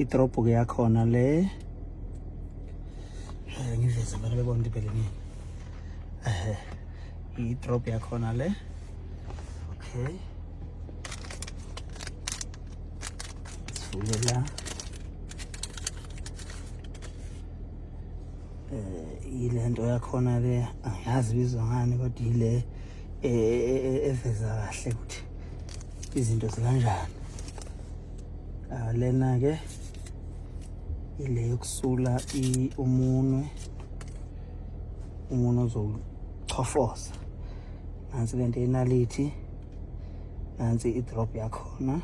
idrop ke yakhona le ngiveze abantu bebona impela nini idrop yakhona le. Okay, sivule la. Ile nto yakhona le angiyazi bizwa ngani kodwa ile eveza kahle ukuthi izinto zikanjani. Lena ke ile yokusula umunwe ozochofoza. Nansi lento enalithi, nansi idrop yakhona.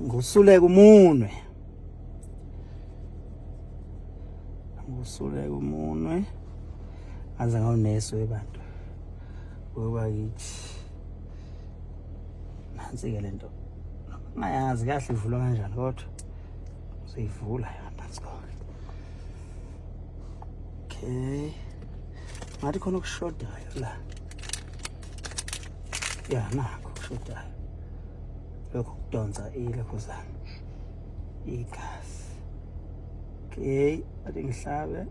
Ngusuleka umunwe, aze ngawunesi webantu ngoba yithi nansi ke lento ngayazi kahle ivulwa kanjani kodwa usayivula yona. Let's go. Okay, ngathi khona ukushodayo la. Ya nakho ukushodayo lokho kudonsa ilekhuzana igazi. Okay, ade ngihlabe.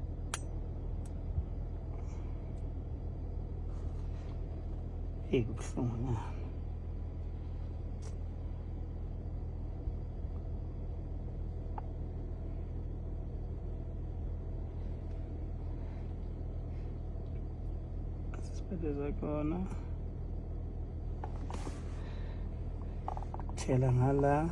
Kubuhlungu na. Sisibedeza khona. Thela ngala.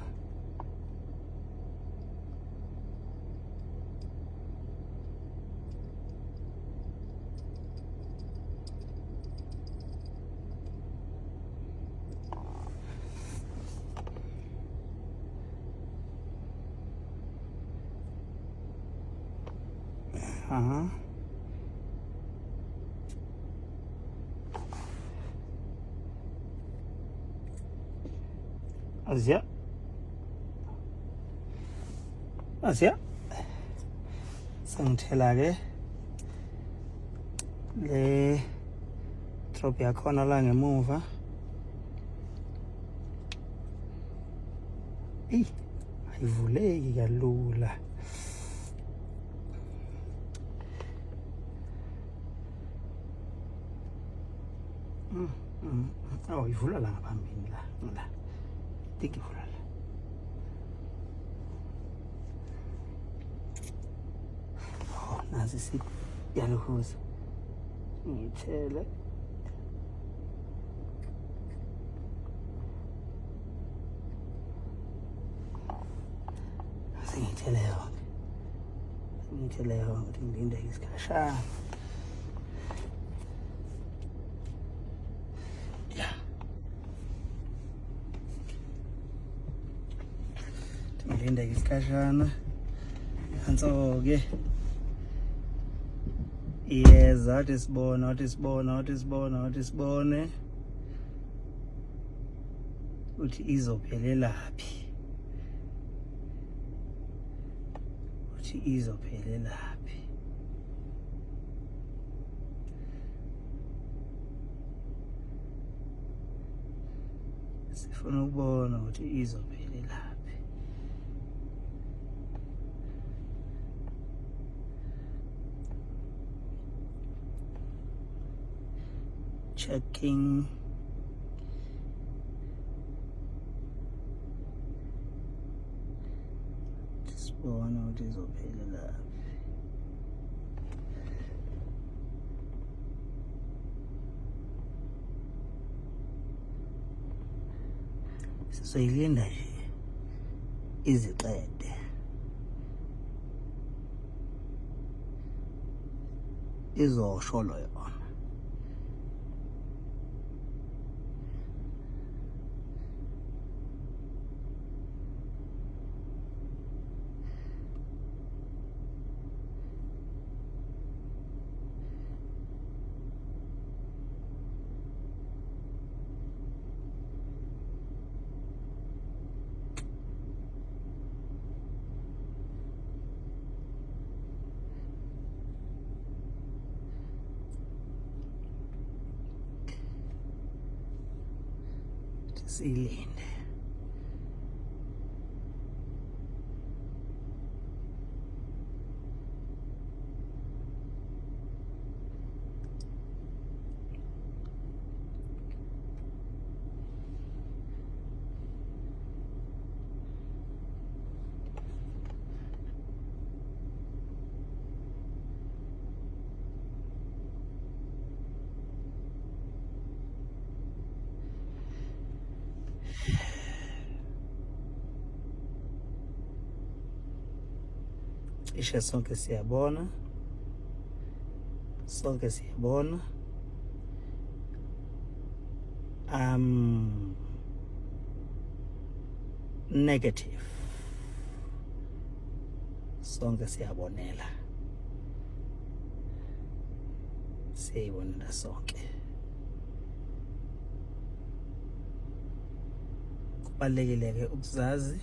Asia sangithela ke le drop yakhona la ngemuva. Ayivuleki kalula. Ivula la ngaphambili la. Ivula la. Nasi siyalukhuza. Ngithele. Ngithele ukuthi ngilinde isikhashana. Ngilinde isikhashana. Anso-ke yeza wathi sibone uthi izophelelaphi. Sifuna ukubona ukuthi izophelelaphi. Checking. Sibona ukuthi izophelelaphi. Sizoyilinda nje iziqede. Izosho lo yona. Silinde. ishe sonke siyabona, sonke siyabona. Negative, sonke siyabonela, siyayibonela sonke. Kubalulekile ke ukuzazi